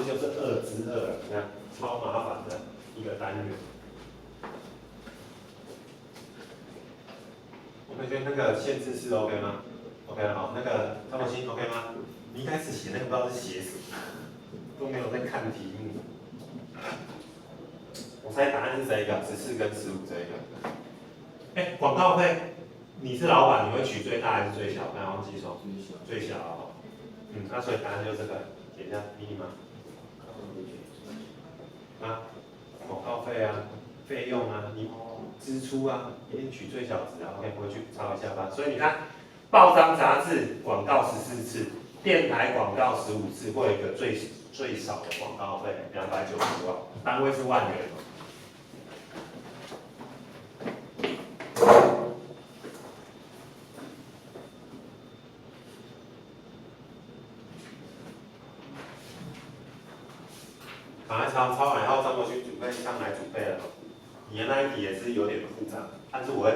这就是2之2了，你看超麻烦的一个单元。我们觉得那个限制是 OK 吗 ？OK 了，好，那个张国兴 OK 吗？你一开始写那个不知道是写什么，都没有在看题目。我猜答案是这一个，14跟15这一个。哎，广告费，你是老板，你会取最大还是最小？刚刚忘记说。最小啊。那所以答案就是这个，写一下 B 吗？啊，广告费啊，费用啊，你支出啊，一定取最小值啊。OK， 回去抄一下吧。所以你看，报章杂志广告14次，电台广告15次，会有一个最少的广告费290万，单位是万元。赶快抄，抄完以后张国勋准备上来准备了。你的那一题也是有点复杂，但是我会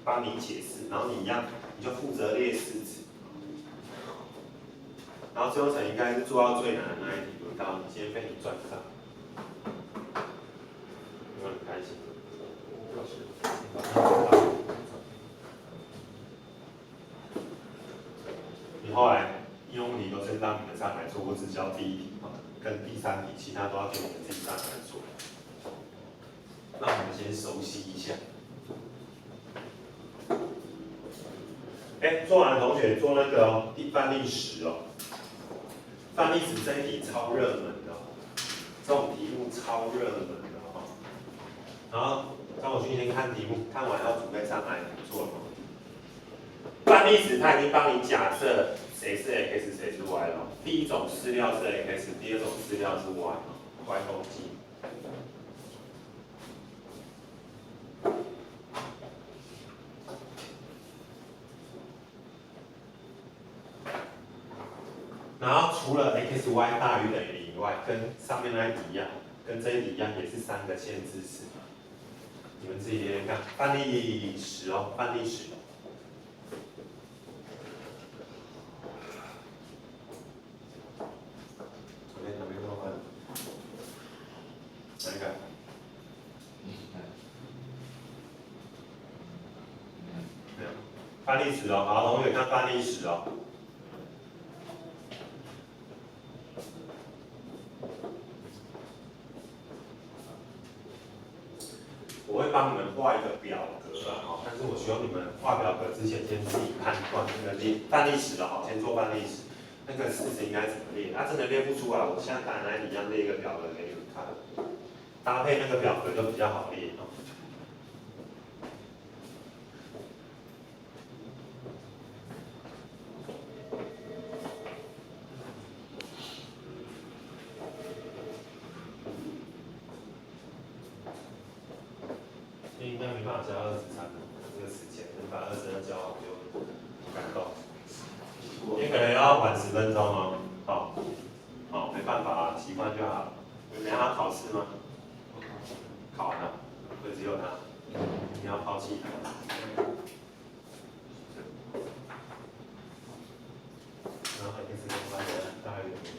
帮你解释，然后你一样，你就负责列式子。然后最后层应该是做到最难的那一题，轮到你，先被你赚上。有没有很开心？你后来应用题都是让你们上来做，我只教第一题跟第3题，其他都要给你们自己上来做。那我们先熟悉一下。做完的同学做那个范例10哦。范例10这一题超热门的这种题目超热门的然后张国勋先看题目，看完要准备上来做范例10他已经帮你假设谁是 x 谁是 y 了。第一种饲料是 x， 第二种饲料是 y 公斤。然后除了 x y 大于等于0以外，跟上面那一题一样，跟这一题一样，也是3个限制式。你们自己练练看，范例10哦，范例10。哪边这么快？哪一个？没有。范例10哦，好，同学看范例10哦。我会帮你们画一个表格但是我希望你们画表格之前先自己判断那个范例10的先做范例10，那个式子应该怎么列？真的列不出来，我像刚才一样列一个表格给你们看，搭配那个表格就比较好列应该没办法教23这个时间，你把22教好就不敢动。你可能要晚10分钟哦。好，没办法习惯就好了。你们要考试吗？考完了，就只有他，你要抛弃他。然后x跟y大于等于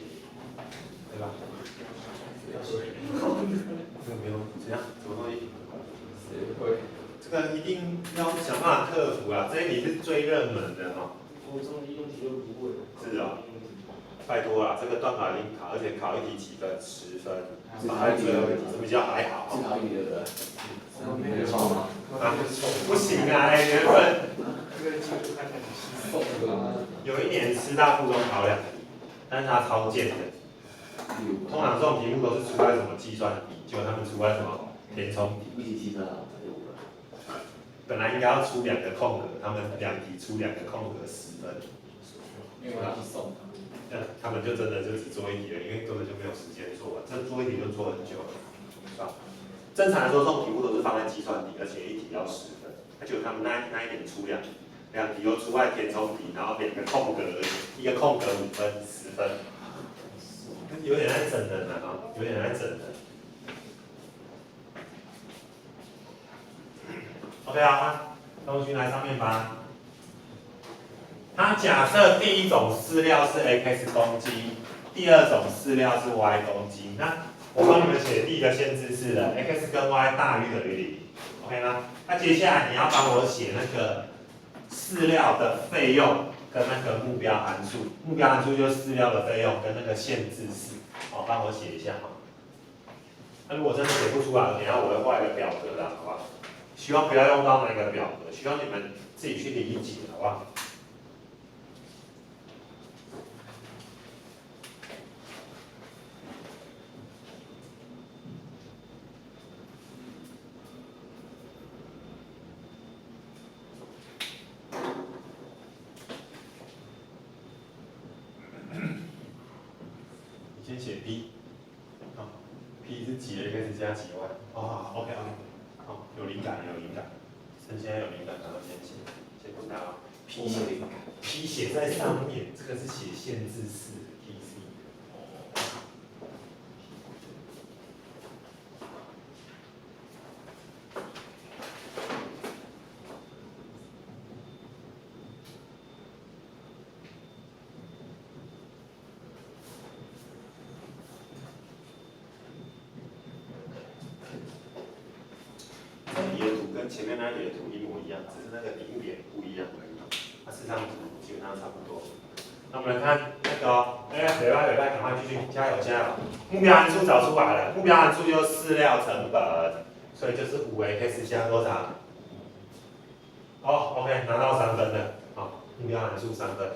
0，对吧？这个没有怎样，什么东西？这个一定要想办法克服啊！这一题是最热门的我中应用题都不会。是拜托啦，这个段考一定考，而且考一题几分？10分。把最后一题，这比较还好。自考语的。没有错吗？不行啊，原本。这个记录看起来有一年师大附中考2题，但是他超贱的。通常这种题目都是出来什么计算题，结果他们出来什么填充题。本来应该要出2个空格，他们2题出2个空格10分。因为我要去送。他们就真的就只做一题了，因为根本就没有时间做，这做一题就做很久了，是吧？正常来说，这种题目都是放在计算题，而且一题要10分，结果他们那一点出2题又出来填充题，然后2个空格，一个空格5分10分，有点在整人了有点在整人。OK 啊，东西来上面吧。它假设第一种饲料是 x 公斤，第第二种饲料是 y 公斤，那我帮你们写第一个限制式的 x 跟 y 大于等于0 ，OK 吗？那接下来你要帮我写那个饲料的费用跟那个目标函数，目标函数就是饲料的费用跟那个限制式，好，帮我写一下哈。那如果真的写不出来，等一下我会画一个表格的，好不好？希望不要用到那个表格，希望你们自己去理解，好不好？你先写 B， 好 ，P 是几 x 加几 y， 哦 ，OK OK， 好，有灵感有灵感，趁现在有灵感，然后先写，先不打 P 写 P 写在上面，这个是写限制式 TC。这里的图跟前面那里的图一模一样，只是那个顶点不一样而已。它事实上基本上差不多。那我们来看那个哦，礼拜，赶快继续加油加油！目标函数找出来了，目标函数就是饲料成本，所以就是5x 加多少？哦 ，OK， 拿到3分了，好，目标函数3分。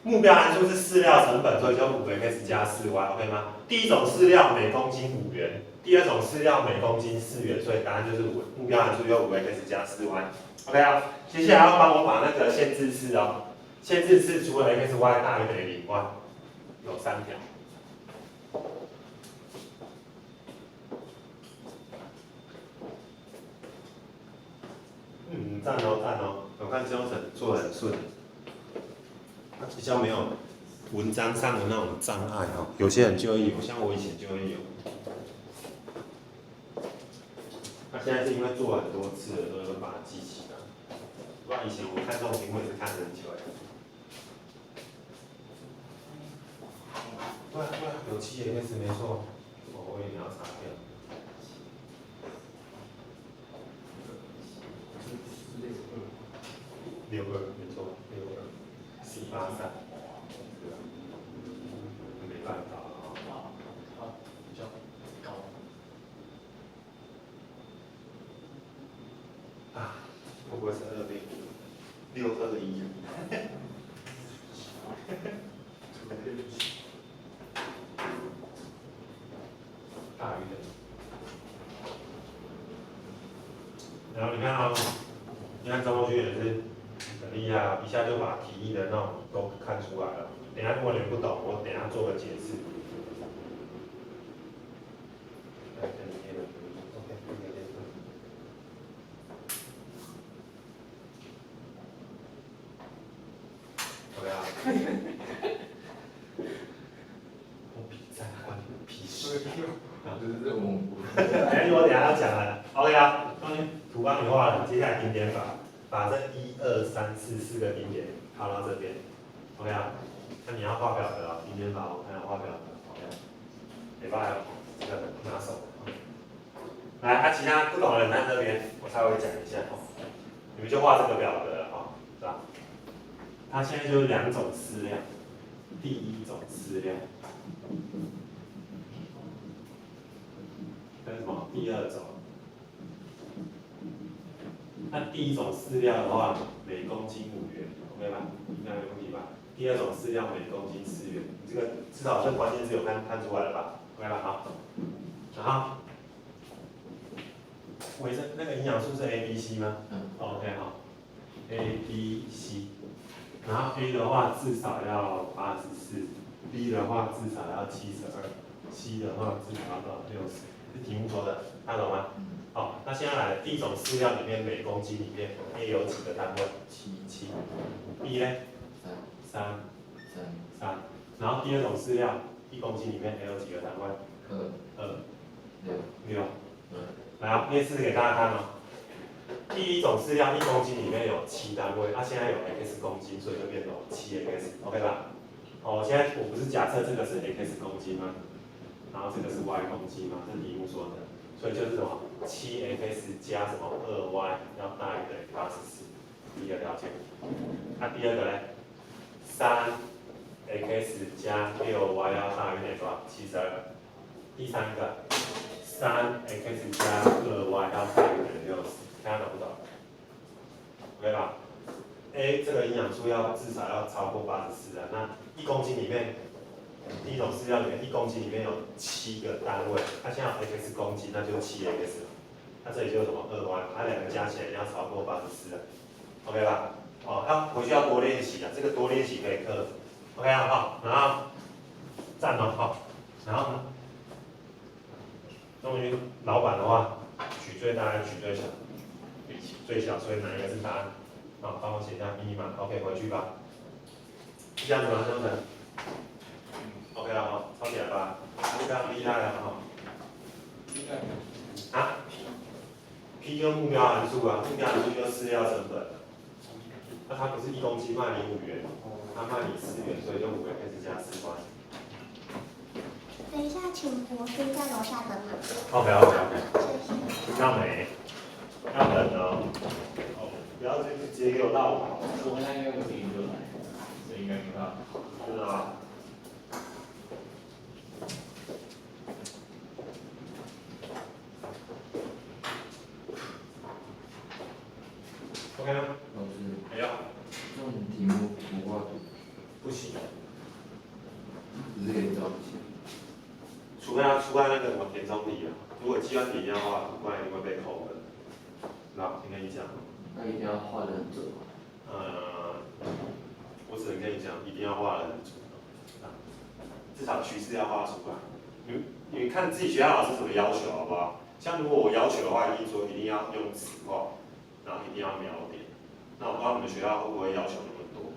目标函数是饲料成本，所以就5x 加4y，OK 吗？第一种饲料每公斤5元，第二种饲料每公斤4元，所以答案就是目标函数就5x 加4y，OK 啊。接下来要帮我把那个限制式哦，限制式除了 x y 大于等于0外，有3条。赞哦，我看这种做得很顺。比较没有文章上的那种障碍哦，有些人就会有，像我以前就会有。他现在是因为做了很多次了，所以会把它记起来。不然以前我看这种题目也是看很久哎。对，有7x 没错，我以为你要擦掉。62没错，62，483，没办法啊。比较高。啊，会不会是2.5？621。大于的。然后你看哦，你看张同学也是很厉害啊，一下就把题意的那种都看出来了。等一下如果你不懂，我等一下做个解释。来，跟你念了，OK， OK 啊。我比赛关屁事。就是这种。哎，我等一下要讲了 ，OK 啊，同学图帮你画了，接下来顶点法，把这1、2、3、4个顶点套到这边 ，OK 啊，那你要画表格啊，顶点法我看要画表格 ，OK， 礼拜这个拿手。来，其他不懂的人在这边，我稍微讲一下哦，你们就画这个表格了哦，是吧？它现在就是2种饲料，第一种饲料。跟什么？第二种。那第一种饲料的话，每公斤5元 ，OK 吧？应该没问题吧？第二种饲料每公斤4元，你这个至少这关键字有看出来了吧 ？OK 吧？好。然后，维生那个营养素是 A、B、C 吗？OK 好。A、B、C， 然后 A 的话至少要84，B 的话至少要72，C 的话至少要到60。是题目说的，看懂吗？好，那现在来第一种饲料里面每公斤里面 A 有几个单位？7，B 呢？3，然后第二种饲料1公斤里面 A 有几个单位？2，6，来啊，列示给大家看哦。第一种饲料1公斤里面有7单位，它现在有 x 公斤，所以就变成7x，OK 吧？好，我现现在我不是假设这个是 x 公斤吗？然后这个是 y 公斤嘛，这题目说的，所以就是什么7x 加什么2y要大于等于84，第一个条件。那第二个呢？3x 加6y 要大于等于多少？72。第三个3x 加2y 要大于等于60，大家懂不懂 ？OK 吧 ？A 这个营养素要至少要超过84的，那1公斤里面。第一种饲料里面1公斤里面有7个单位，它现在有 x 公斤，那就是7x 了。那这里就是什么2y，它两个加起来要超过84了 ，OK 吧？哦，要回去要多练习啊，这个多练习可以克服 ，OK 啊，好，然后站了好，然后呢，终于老板的话，取最大还是取最小？最小，所以哪一个是答案？好，帮我写一下密码 ，OK， 回去吧。是这样子吗，兄弟？OK 了哈，抄起来吧，非常厉害了哈。啊 ？P 就是目标函数啊，目标函数就是饲料成本。那它不是1公斤卖你5元，它卖你4元，所以就5x加4y。等一下，请博君在楼下等吗？ OK， 谢谢。听到没？要等哦。不要直接给我绕跑。我们那应该有点就来，这应该不大。是啊。OK 吗？老师，没有。这种题目不画图，不行。只是给你找一些。除非那个什么填充题啊，如果计算题一样的话，不然一定会被扣分。那先跟你讲。那一定要画得很准吗？我只能跟你讲，一定要画得很准。至少趋势要画出来。你看自己学校老师怎么要求，好不好？像如果我要求的话，一定说一定要用直画，然后一定要描点。那我不知道你们学校会不会要求那么多？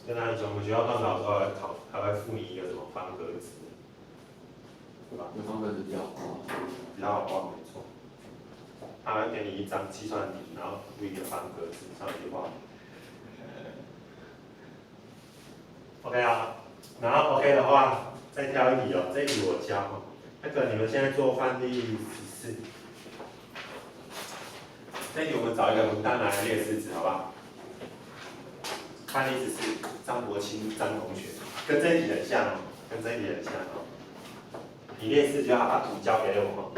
跟大家讲，我们学校段考的时候还会附你一个什么方格子，对吧？有方格子比较好画。比较好画，没错。他会给你一张计算题，然后附一个方格子上去画。OK 啊，然后 OK 的话，再挑一题哦，这一题我教哦。那个你们现在做范例14，这一题我们找一个文档来列式子，好不好？范例14，张国清张同学，跟这一题很像哦，跟这一题很像哦。你列式就好，把图交给我哦。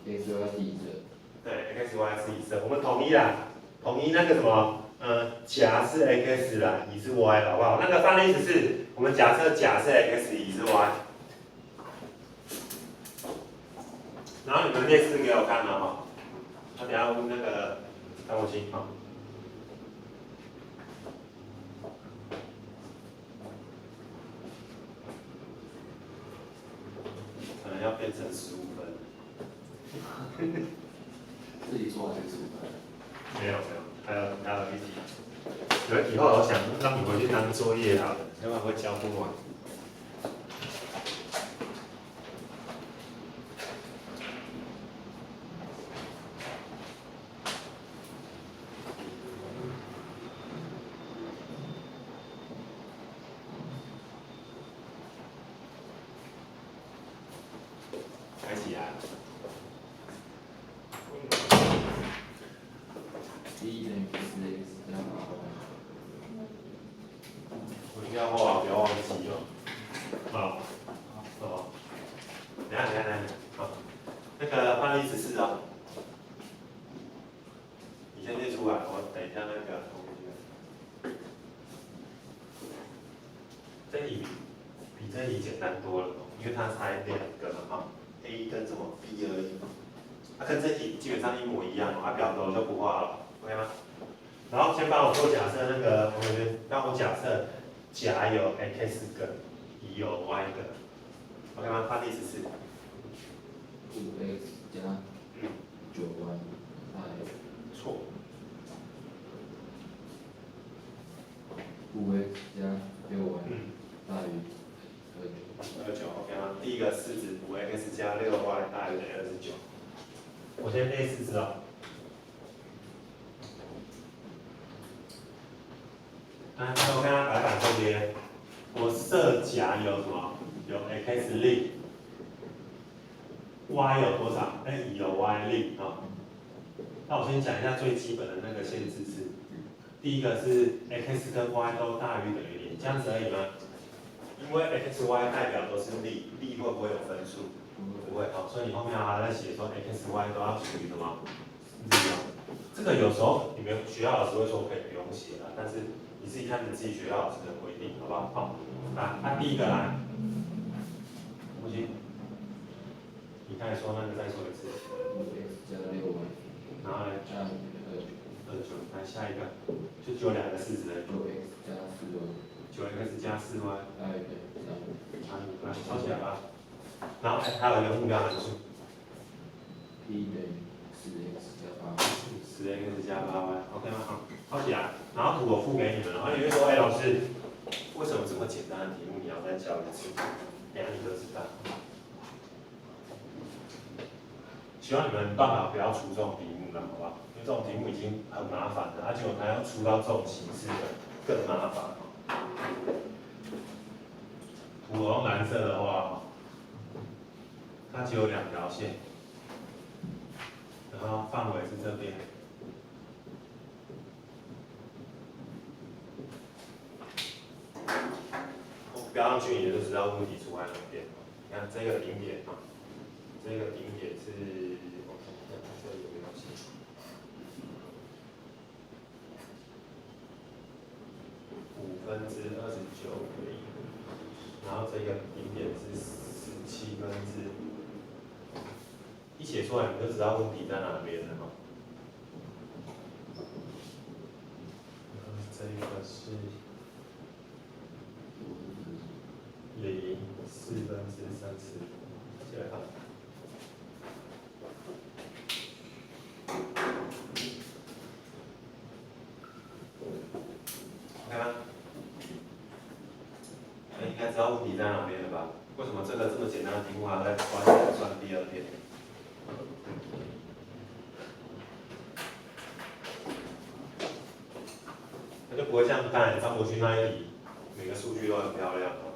x y 第一个。对 ，x y 是一色，我们统一啦，统一那个什么，甲是 x 啦，乙是 y， 好不好？那个范例14，我们假设甲是 x， 乙是 y， 然后你们列式给我看了哈，那等下问那个张国清哈。可能要变成15分。自己做还是15分？没有，还有一题。以后我想让你回去当作业好了，要不然会教不完。开起来。1等于 4x 加8y。我一定要画，不要忘记哦。好，好，等一下，好，那个范例14哦，你先列出来，我等一下那个同学。这题比这题简单多了，因为它才2个嘛，哈 ，A 跟什么 B 而已。它跟这题基本上一模一样，它表格我就不画了 ，OK 吗？然后先帮我做假设，那个同学帮我假设甲有 x 个，乙有 y 个 ，OK 吗？范例14。5x 加9y 大于错。5x 加6y 大于29 ，OK 吗？第一个式子5x 加6y大于等于29。我先列式子哦。我看它白板上甲有什么？有 x 令 ，y 有多少？有 y 令啊。那我先讲一下最基本的那个限制是，第一个是 x 跟 y 都大于等于0，这样子而已吗？因为 x、y 代表都是力，力会不会有分数？不会哦，所以你后面还在写说 x、y 都要除以什么？力哦。这个有时候你们学校老师会说可以不用写了，但是你自己看你自己学校老师的规定，好不好？好，那第一个来，木星，你刚才说那个再说一次。5x 加6y，然后呢？加29，来下一个，就只有两个式子而已。6x 加4y， 9x 加4y，大于等于3，来抄起来吧。然后还有一个目标函数 ，p 等于10x 加8y。10x 加8y，OK 吗？好，抄起来。然后图我附给你们，然后你会说，老师，为什么这么简单的题目你要再教一次？等下你就知道。希望你们办法不要出这种题目了，好不好？因为这种题目已经很麻烦了，而且我还要出到这种形式的，更麻烦。图我用蓝色的话，它只有2条线，然后范围是这边。我标上去你就知道问题出在哪边。你看这个顶点啊，这个顶点是，我看一下这里有没有写。29倍，然后这个顶点是17，一写出来你就知道问题在哪边了哈。这个是0，4/30，起来看。OK 吗？应该知道问题在哪边了吧？为什么这个这么简单的题目还要再算第2遍？那就不会像刚才张博勋那一题，每个数据都很漂亮哦。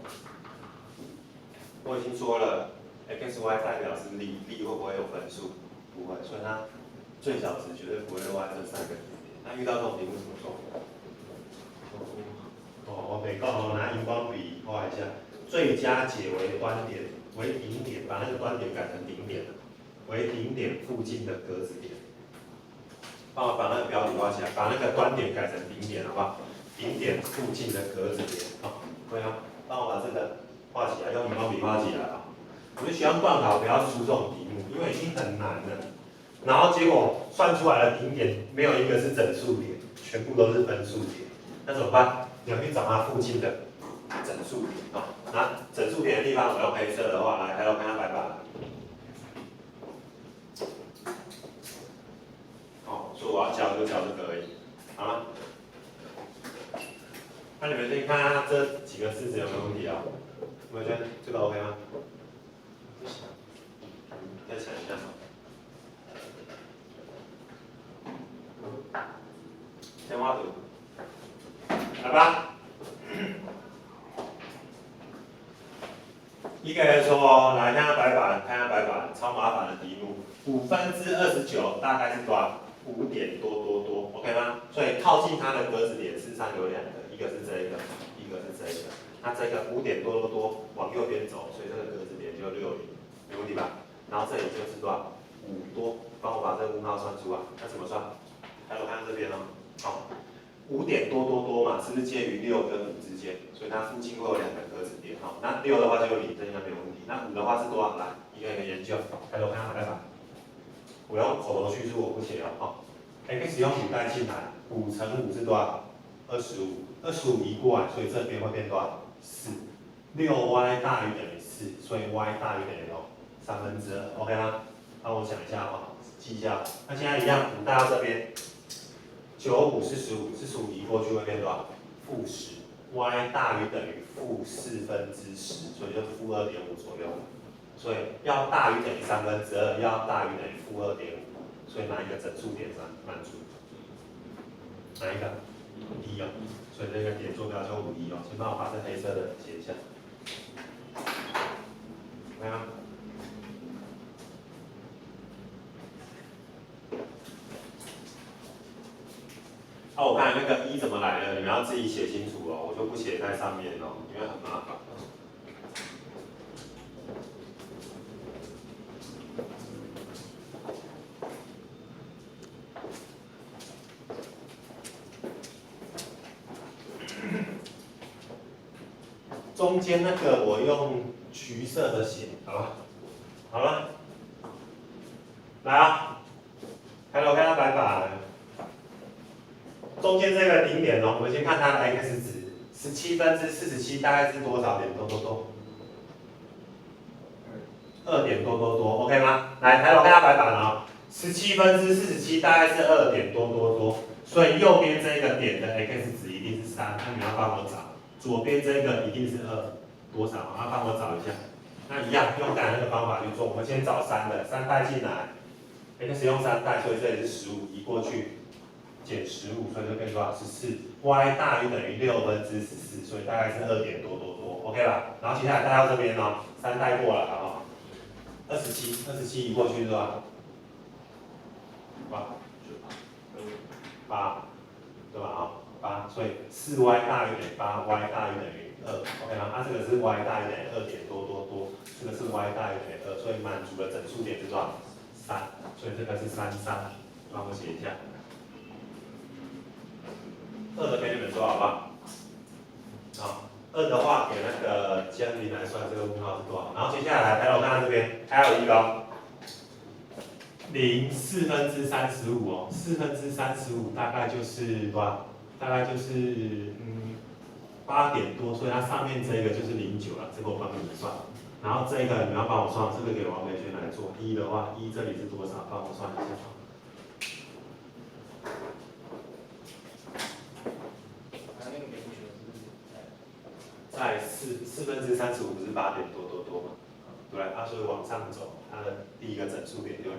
我已经说了 ，x、y 代表是力，力会不会有分数？不会，所以它最小值绝对不会落在这3个点。那遇到这种题目怎么做？我得告拿荧光笔画一下，最佳解为端点为顶点，把那个端点改成顶点，为顶点附近的格子点。帮我把那个标题画起来，把那个端点改成顶点，好不好？顶点附近的格子点，好，可以吗？帮我把这个画起来，用荧光笔画起来啊！我们希望段考不要出这种题目，因为已经很难了。然后结果算出来的顶点没有一个是整数点，全部都是分数点，那怎么办？你要去找它附近的整数点啊。那整数点的地方我用黑色的话，来，还有看它白板。所以我要教就教这个而已，好吗？那你们先看看这几个式子有没有问题啊？有没有觉得这个 OK 吗？再想一下。先画图，来吧。一个人说，来看下白板，看下白板，超麻烦的题目。29/5大概是多少？5点多 ，OK 吗？所以靠近它的格子点事实上有2个，一个是这个，一个是这个。那这个5点多往右边走，所以这个格子点就60，没问题吧？然后这里就是多少？5多，帮我把这个5号算出来。那怎么算？还有看这边哦，好，5点多嘛，是不是介于6跟5之间？所以它附近会有2个格子点哦。那6的话就有0，这应该没有问题。那5的话是多少？来，一个一个研究。还有看白板。我用口头叙述，我不写了哈。x 用5带进来，5乘5是多少？25，25移过来，所以这边会变多少？4。6y 大于等于4，所以 y 大于等于2/3 ，OK 吗？帮我想一下哈，记一下。那现在一样，5带到这边，95是15移过去会变多少？-10。y 大于等于-10/4，所以就-2.5左右。所以要大于等于2/3，要大于等于-2.5，所以哪一个整数点满足？哪一个？1哦，所以这个点坐标就51哦。先帮我把这黑色的写一下。怎么样？我看那个一怎么来的，你们要自己写清楚哦，我就不写在上面哦，因为很麻烦。中间那个我用橘色的写，好吧？好了，来啊，开头看它白板。中间这个顶点哦，我们先看它的 x 值，17分之47大概是多少点？多，2点多，OK 吗？来，抬头看它白板哦，17分之47大概是2点多，所以右边这个点的 x 值一定是3，那你要帮我找。左边这个一定是2，多少？帮我找一下。那一样用刚才那个方法去做，我们先找3的，3带进来 ，x 用3带，所以这里是15，移过去。减15，所以就变多少？14。y 大于等于6分之14，所以大概是2点多，OK 吧？然后接下来带到这边哦，3带过来了哦，27移过去是吧？8，对吧？8，所以4y 大于等于8，y 大于等于2，OK 吗？它这个是 y 大于等于2点多，这个是 y 大于等于2，所以满足的整数点是多少？3，所以这个是33，帮我写一下。2的给你们说好不好？好，2的话给那个江林来算这个问号是多少？然后接下来抬头看看这边，还有一个哦，0，4分之35哦，4分之35大概就是多少？大概就是8点多，所以它上面这个就是09了，这个我帮你们算。然后这个你们要帮我算，这个给王培轩来做。1的话，1这里是多少？帮我算一下。在4分之35不是8点多吗？对不对？它所以往上走，它的第一个整数点就09。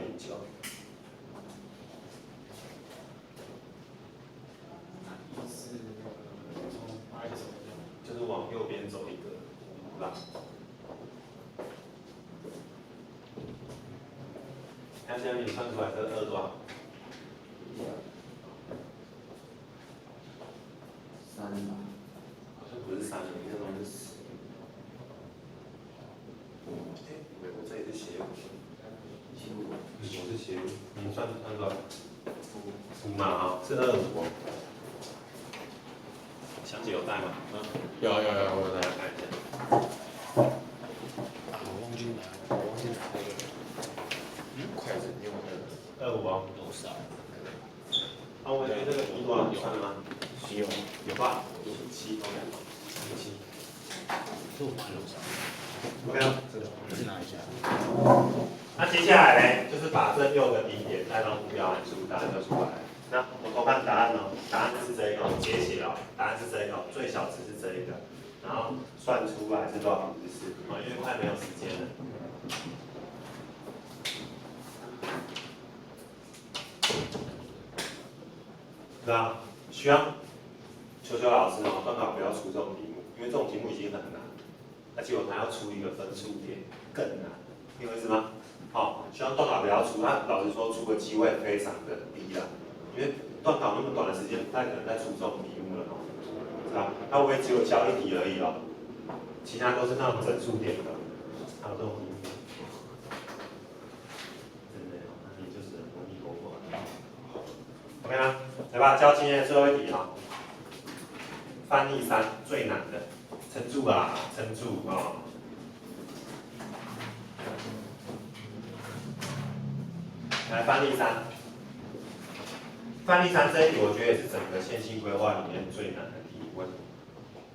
就是往右边走一个，对吧？看现在你算出来这2多少3吧，好像不是3，你那种是10。我这里是斜5，我是斜5，你算多少？5嘛哈，是25。详解有带吗？有，我有带，看一下。我忘记拿那个筷子用的25哦。多少？我觉得这个1多少？你算了吗？有吧？7，是我拿多少 OK 了。这个我去拿一下。那接下来呢，就是把这6个顶点带到目标函数，答案就出来了。那我偷看答案哦，答案是这个，节写哦，答案是这个，最小值是这一个，然后算出来是多少？54，因为快没有时间了。对啊，需要求老师哦，段考不要出这种题目，因为这种题目已经很难，而且我还要出一个分数点，更难，明白意思吗？好，希望段考不要出，那老实说出的机会非常的低啦，因为段考那么短的时间，不太可能再出这种题目了哦，是吧？那我也只有教1题而已哦，其他都是那种整数点的，还有这种题目，真的，那你就是容易过关。OK 吗？来吧，教今天的最后一题哈，范例3最难的，撑住啊，撑住啊！来，范例3，范例3这一题，我觉得也是整个线性规划里面最难的题，为什么？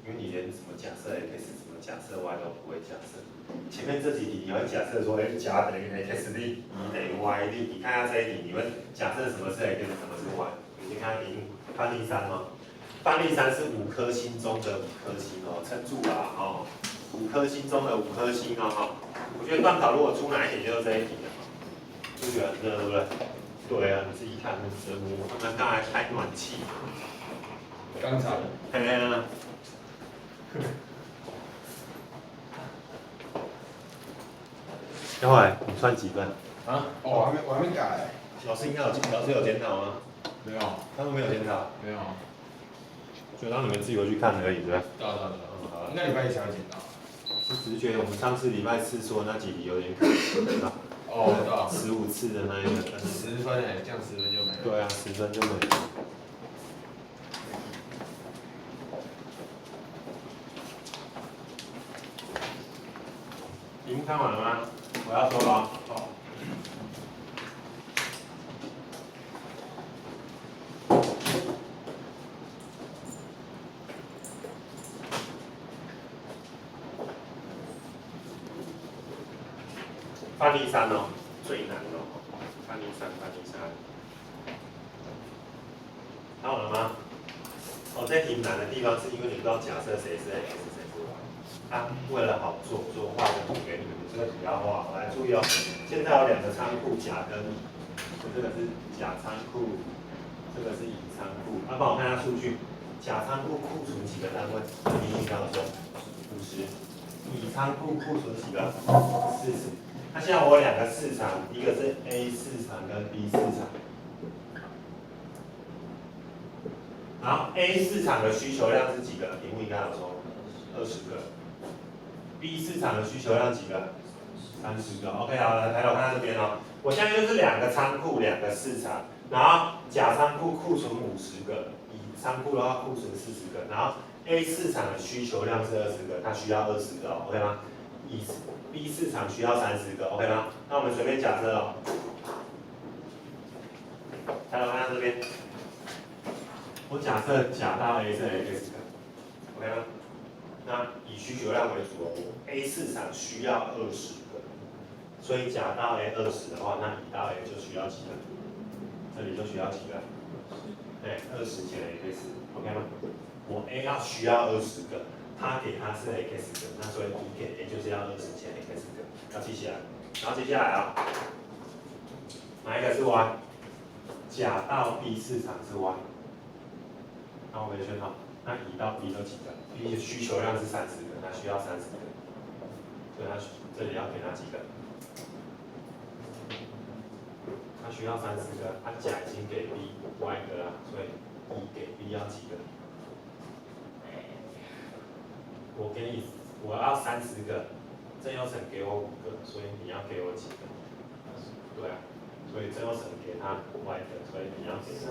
因为你连什么假设 x、什么假设 y 都不会假设。前面这几题你会假设说 f 加等于 x 例，e 等于 y 例，你看一下这一题，你会假设什么是 x，什么是 y？你先看题目，范例3哦。范例3是5颗星中的5颗星哦，撑住啦哦，5颗星中的5颗星哦哈。我觉得段考如果出难一点就是这一题了。就觉得很热，对不对？对啊，你自己看很折磨。他们刚才开暖气，刚才嘿啊。待会你算几分？啊？哦，我还没改。老师有检讨吗？没有，他们没有检讨，没有。就让你们自己回去看而已，对吧？对。应该礼拜一才会检讨。我只是觉得我们上次礼拜四说那几题有点可惜，对吧？哦，对啊。15次的那一个10分哎，这样10分就没了。对啊，10分就没了。题目看完了吗？我要说了哦。好。范例3哦，最难哦。范例3。看完了吗？哦，这题难的地方是因为你不知道假设谁是 x 谁是 y。啊，为了好做，所以我画个图给你们，这个图要画好。来注意哦，现在有2个仓库，甲跟乙，这个是甲仓库，这个是乙仓库。帮我看一下数据，甲仓库库存几个单位？你刚刚说50。乙仓库库存几个？40。那现在我有2个市场，一个是 A 市场跟 B 市场。然后 A 市场的需求量是几个？题目应该有说20个。B 市场的需求量几个？30个。OK， 好，来，抬头看到这边哦。我现在就是2个仓库，2个市场，然后甲仓库库存50个，乙仓库的话库存40个，然后 A 市场的需求量是20个，它需要20个 ，OK 吗？B 市场需要30个 ，OK 吗？那我们随便假设哦。抬头看到这边。我假设甲到 A 是 x 个 ，OK 吗？那以需求量为主哦，我 A 市场需要20个，所以甲到 A 20的话，那乙到 A 就需要几个？这里就需要几个？对，20减 x，OK 吗？我 A 需要20个，他给他是 x 个，那所以乙给 A 就是要20减 x 个，要记起来。然后接下来啊，哪一个是 y？ 甲到 B 市场是 y。那我们选好，那乙到 B 有几个 ？B 的需求量是30个，它需要30个，所以它这里要给它几个？它需要30个，它甲已经给 B y 个了，所以乙给 B 要几个？我给你，我要30个，郑佑成给我5个，所以你要给我几个？对啊，所以郑佑成给他y 个，所以你要给他。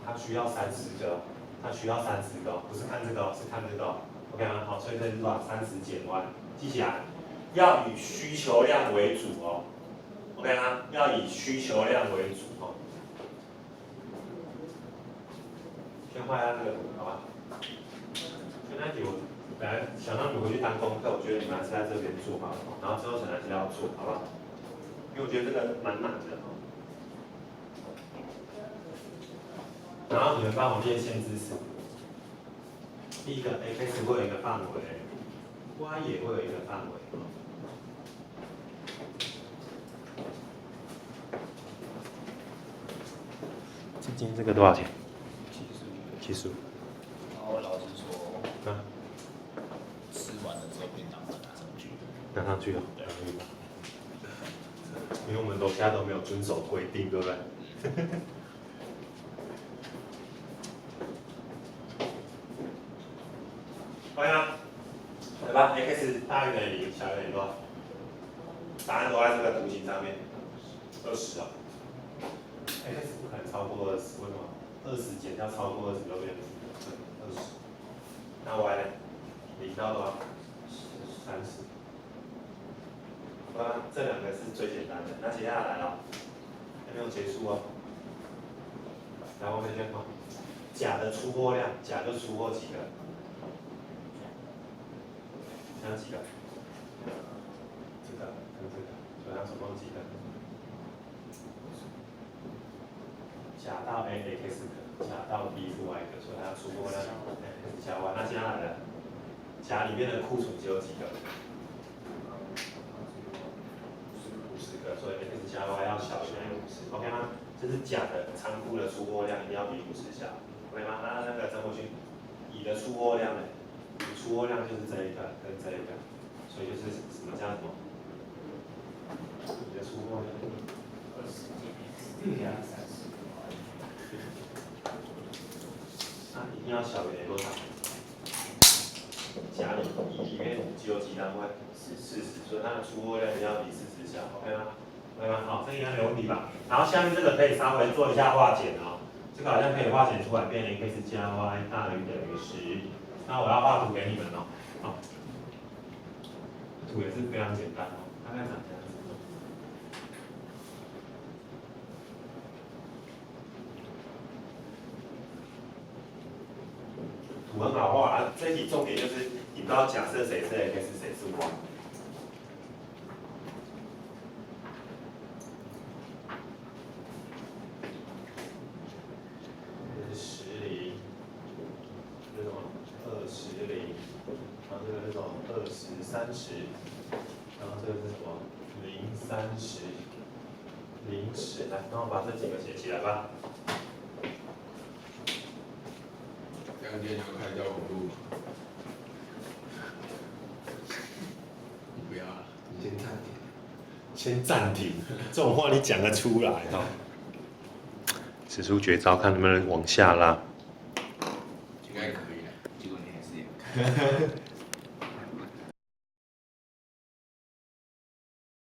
它需要30个，它需要30个，不是看这个，是看这个 ，OK 吗？好，所以这是多少？30减 y， 记起来，要以需求量为主哦 ，OK 吗？要以需求量为主哦。先画一下这个图，好吧？所以那题我本来想让你们回去当功课，我觉得你们还是在这边做好了，然后之后可能还是要做，好吧？因为我觉得这个蛮难的哦。然后你们帮我列限制式。第一个 x 会有一个范围 ，y 也会有一个范围。今天这个多少钱？75。然后老师说，啊，吃完了之后便当拿上去。拿上去了。对。因为我们楼下都没有遵守规定，对不对？OK 吗？来吧 ，x 大于等于0，小于等于多少？答案都在这个图形上面，20啊。x 不可能超过20，为什么？20减掉超过20就变20。那 y 呢？0到多少？30。好吧，这2个是最简单的。那接下来了，还没有结束哦。来，我们先看甲的出货量，甲就出货几个？想要几个？这个跟这个，所以它总共几个？甲到 A x 个，甲到 B 是 y 个，所以它出货量 x 加 y。那接下来呢？甲里面的库存只有几个？50个，所以 x 加 y 要小于等于50，OK 吗？这是甲的仓库的出货量一定要比50小 ，OK 吗？那个郑国勋，乙的出货量呢？乙出货量就是这一个跟这一个。所以就是什么叫什么你的出货量20几加30。那一定要小于多少？加0.1，因为只有几单位40，所以它的出货量一定要比40小 ，OK 吗？OK 吗？好，这应该没问题吧？然后下面这个可以稍微做一下化简哦，这个好像可以化简出来，变成 x 加 y 大于等于10。那我要画图给你们哦，好，图也是非常简单哦，大概长这样子。图很好画啊，这一题重点就是你不要假设谁是 x 谁是 y。这是10零，这种20零，然后这个是什么20、30，然后这个是什么0、30、0、10，来，然后把这几个写起来吧。两天要开交网路吗？你不要了，你先暂停。先暂停，这种话你讲得出来哈？使出绝招，看能不能往下拉。应该可以的。结果你还是也不看。